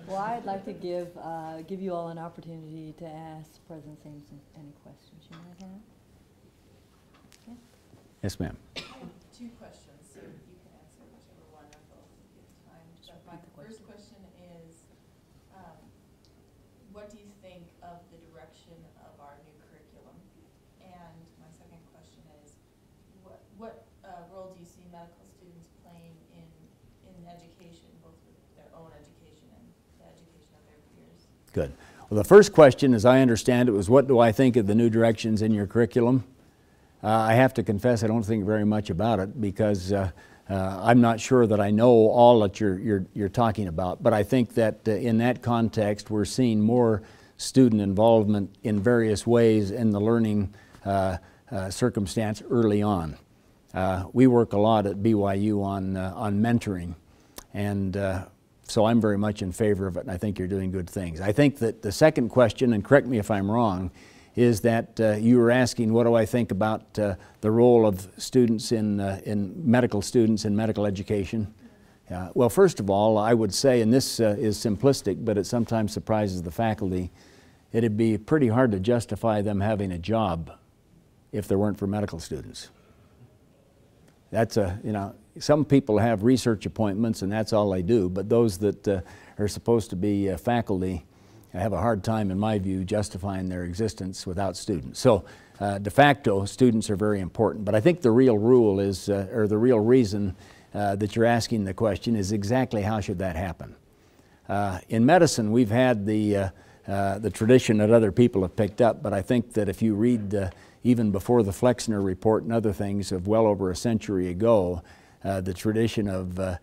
Well, I'd like to give you all an opportunity to ask President Samuelson any questions you might have. Okay. Yes, ma'am. I have two questions, so you can answer whichever one or both if you have time. But my first question is, what do you think of the direction of our new curriculum? And my second question is, what role do you see medical students playing in education, both with their own education and the education of their peers? Good. Well, the first question, as I understand it, was what do I think of the new directions in your curriculum? I have to confess I don't think very much about it because I'm not sure that I know all that you're talking about, but I think that in that context we're seeing more student involvement in various ways in the learning circumstance early on. We work a lot at BYU on mentoring, and so I'm very much in favor of it, and I think you're doing good things. I think that the second question, and correct me if I'm wrong, is that you were asking what do I think about the role of students in medical students in medical education. Well, first of all, I would say, and this is simplistic, but it sometimes surprises the faculty, it'd be pretty hard to justify them having a job if there weren't for medical students. That's some people have research appointments and that's all they do, but those that are supposed to be faculty have a hard time, in my view, justifying their existence without students. So de facto, students are very important. But I think the real rule is, or the real reason that you're asking the question is exactly how should that happen. In medicine, we've had the tradition that other people have picked up, but I think that if you read even before the Flexner Report and other things of well over a century ago, the tradition of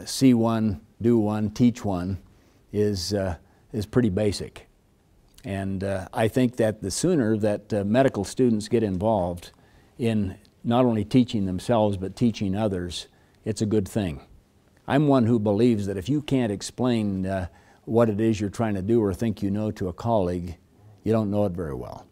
see one, do one, teach one is pretty basic. And I think that the sooner that medical students get involved in not only teaching themselves but teaching others, it's a good thing. I'm one who believes that if you can't explain what it is you're trying to do or think you know to a colleague, you don't know it very well.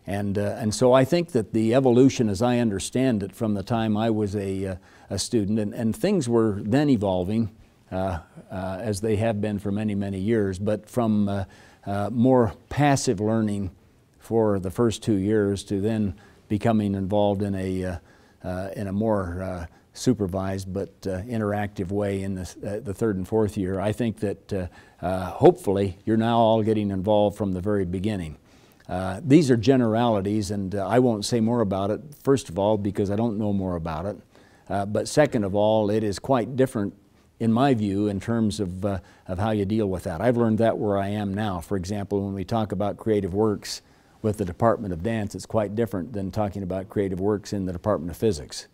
And so I think that the evolution, as I understand it, from the time I was a student, and things were then evolving, as they have been for many, many years, but from more passive learning for the first 2 years to then becoming involved in a more supervised but interactive way in the third and fourth year. I think that hopefully you're now all getting involved from the very beginning. These are generalities, and I won't say more about it, first of all, because I don't know more about it, but second of all, it is quite different in my view, in terms of how you deal with that. I've learned that where I am now. For example, when we talk about creative works with the Department of Dance, it's quite different than talking about creative works in the Department of Physics.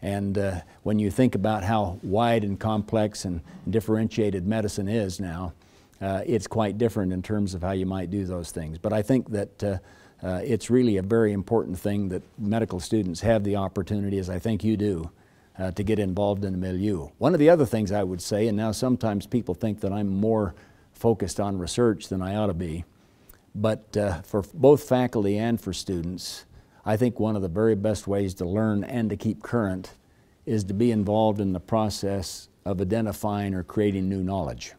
And when you think about how wide and complex and differentiated medicine is now, it's quite different in terms of how you might do those things. But I think that it's really a very important thing that medical students have the opportunity, as I think you do, to get involved in the milieu. One of the other things I would say, and now sometimes people think that I'm more focused on research than I ought to be, but for both faculty and for students, I think one of the very best ways to learn and to keep current is to be involved in the process of identifying or creating new knowledge.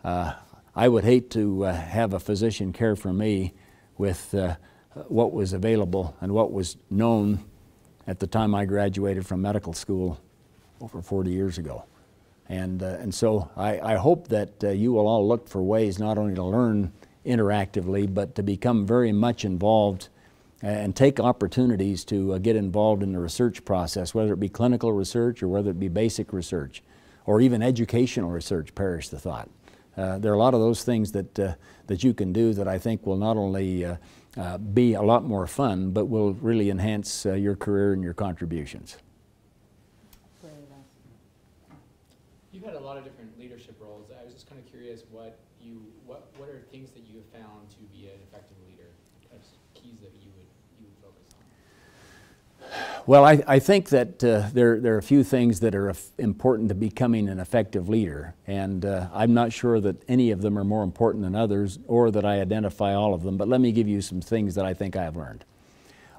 I would hate to have a physician care for me with what was available and what was known at the time I graduated from medical school over 40 years ago. And so I hope that you will all look for ways not only to learn interactively, but to become very much involved and take opportunities to get involved in the research process, whether it be clinical research or whether it be basic research, or even educational research, perish the thought. There are a lot of those things that you can do that I think will not only be a lot more fun, but will really enhance your career and your contributions. You've had a lot of different leadership roles. I was just kind of curious what are things that you have found to be an effective leader, keys that you would focus on? Well, I think that there are a few things that are important to becoming an effective leader, and I'm not sure that any of them are more important than others or that I identify all of them, but let me give you some things that I think I've learned.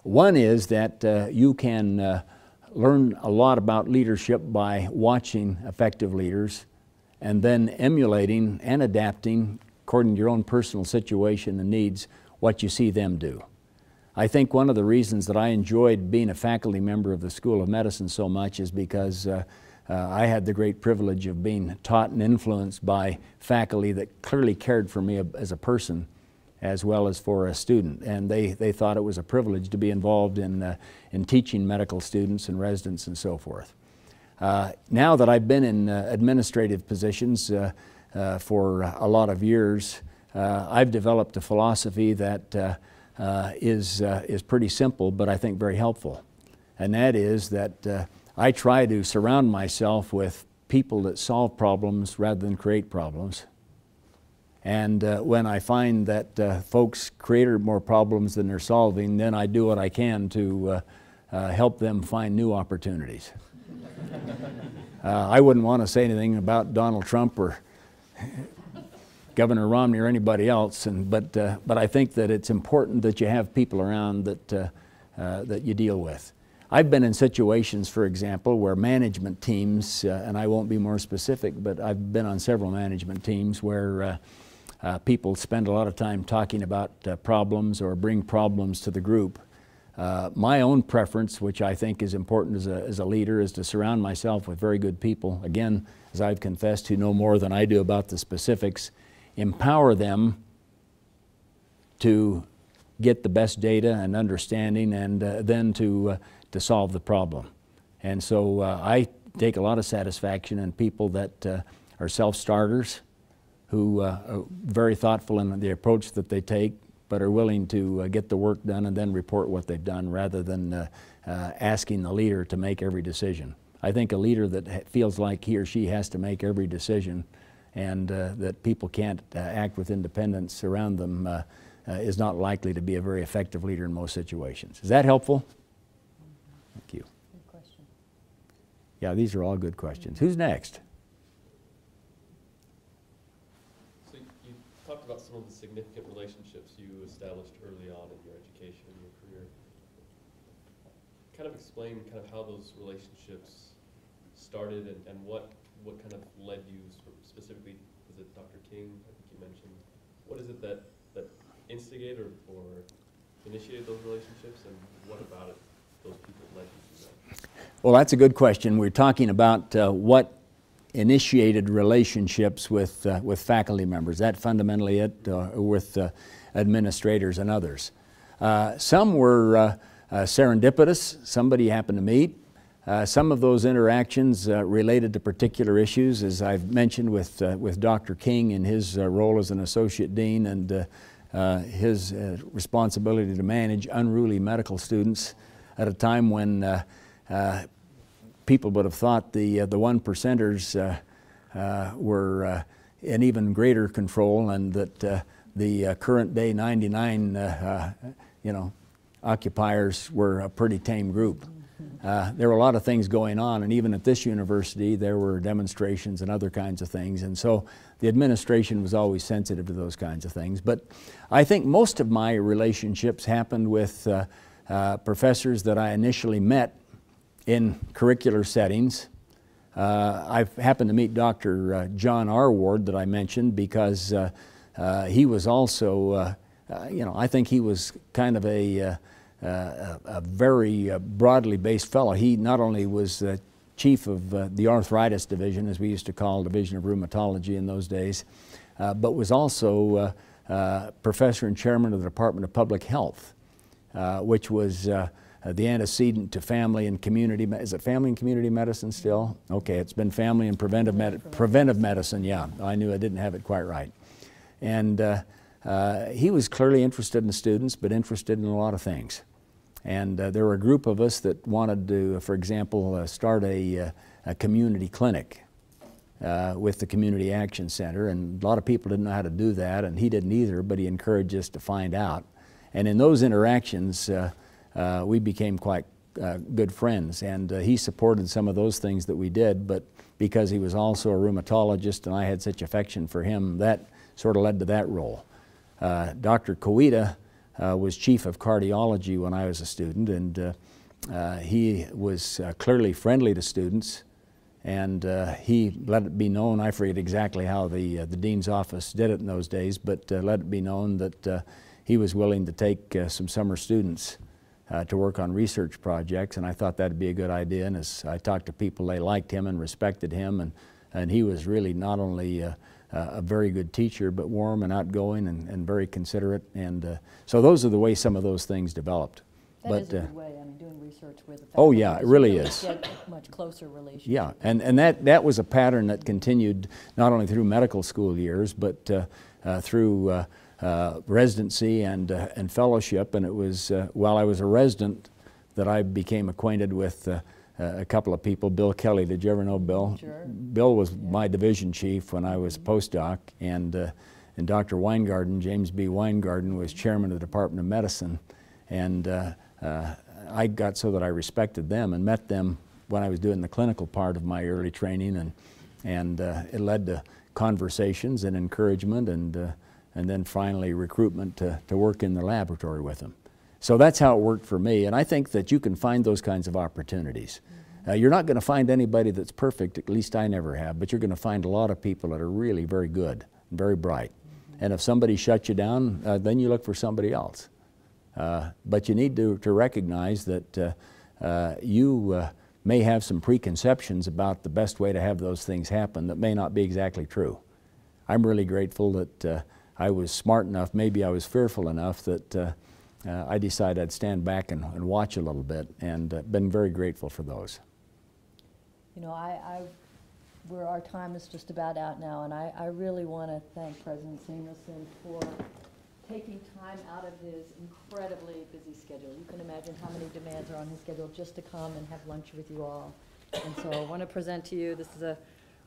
One is that you can learn a lot about leadership by watching effective leaders and then emulating and adapting according to your own personal situation and needs what you see them do. I think one of the reasons that I enjoyed being a faculty member of the School of Medicine so much is because I had the great privilege of being taught and influenced by faculty that clearly cared for me as a person as well as for a student. And they thought it was a privilege to be involved in teaching medical students and residents and so forth. Now that I've been in administrative positions for a lot of years, I've developed a philosophy that is pretty simple, but I think very helpful. And that is that I try to surround myself with people that solve problems rather than create problems. And when I find that folks create more problems than they're solving, then I do what I can to help them find new opportunities. I wouldn't want to say anything about Donald Trump or Governor Romney or anybody else, but I think that it's important that you have people around that you deal with. I've been in situations, for example, where management teams, and I won't be more specific, but I've been on several management teams where people spend a lot of time talking about problems or bring problems to the group. My own preference, which I think is important as a leader, is to surround myself with very good people, again, as I've confessed, who know more than I do about the specifics, empower them to get the best data and understanding, and then to solve the problem. And so I take a lot of satisfaction in people that are self-starters, who are very thoughtful in the approach that they take, but are willing to get the work done and then report what they've done rather than asking the leader to make every decision. I think a leader that feels like he or she has to make every decision and that people can't act with independence around them is not likely to be a very effective leader in most situations. Is that helpful? Thank you. Good question. Yeah, these are all good questions. Who's next? So you talked about some of the significant relationships you established early on in your education and your career. Kind of explain kind of how those relationships started and what kind of led you specifically, was it Dr. King, I think you mentioned. What is it that instigated or initiated those relationships, and what about it, those people led you to that? Well, that's a good question. We're talking about what initiated relationships with faculty members. That fundamentally it, with administrators and others. Some were serendipitous. Somebody happened to meet. Some of those interactions related to particular issues, as I've mentioned with Dr. King in his role as an associate dean and his responsibility to manage unruly medical students at a time when people would have thought the one percenters were in even greater control, and that the current day 99 occupiers were a pretty tame group. There were a lot of things going on, and even at this university there were demonstrations and other kinds of things, and so the administration was always sensitive to those kinds of things. But I think most of my relationships happened with professors that I initially met in curricular settings. I've happened to meet Dr. John R. Ward that I mentioned because he was also, I think he was kind of a very broadly based fellow. He not only was chief of the arthritis division, as we used to call Division of Rheumatology in those days, but was also professor and chairman of the Department of Public Health, which was the antecedent to family and community. Is it family and community medicine still? Okay, it's been family and preventive medicine. Yeah, I knew I didn't have it quite right. And he was clearly interested in the students, but interested in a lot of things. And there were a group of us that wanted to, for example, start a community clinic with the Community Action Center, and a lot of people didn't know how to do that, and he didn't either, but he encouraged us to find out. And in those interactions, we became quite good friends, and he supported some of those things that we did, but because he was also a rheumatologist and I had such affection for him, that sort of led to that role. Dr. Koita was chief of cardiology when I was a student, and he was clearly friendly to students And he let it be known, I forget exactly how the dean's office did it in those days, but let it be known that he was willing to take some summer students to work on research projects, and I thought that'd be a good idea. And as I talked to people, they liked him and respected him, and he was really not only a very good teacher, but warm and outgoing and very considerate. And so those are the way some of those things developed. That is a good way, I mean, doing research with the faculty. Oh yeah, it really is. Get a much closer relationship. Yeah, and that was a pattern that continued not only through medical school years, but through residency and fellowship. And it was while I was a resident that I became acquainted with a couple of people. Bill Kelly, did you ever know Bill? Sure. Bill was my division chief when I was a postdoc, and Dr. Weingarten, James B. Weingarten, was chairman of the Department of Medicine. And I got so that I respected them and met them when I was doing the clinical part of my early training, and it led to conversations and encouragement, and then finally recruitment to work in the laboratory with them. So that's how it worked for me, and I think that you can find those kinds of opportunities. You're not going to find anybody that's perfect, at least I never have, but you're going to find a lot of people that are really very good, very bright. And if somebody shuts you down, then you look for somebody else. But you need to recognize that you may have some preconceptions about the best way to have those things happen that may not be exactly true. I'm really grateful that I was smart enough, maybe I was fearful enough, that I decided I'd stand back and watch a little bit, and been very grateful for those. You know, where our time is just about out now, and I really want to thank President Samuelson for taking time out of his incredibly busy schedule. You can imagine how many demands are on his schedule just to come and have lunch with you all. And so I want to present to you, this is a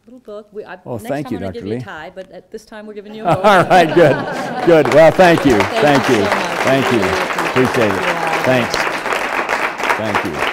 little book. Oh, thank you, Dr. Lee. Next time I'm going to give you a tie, but at this time we're giving you a book. All right, good, good. Well, thank you, thank you, so much. thank you. Really Appreciate it. Yeah. Thanks. Thank you.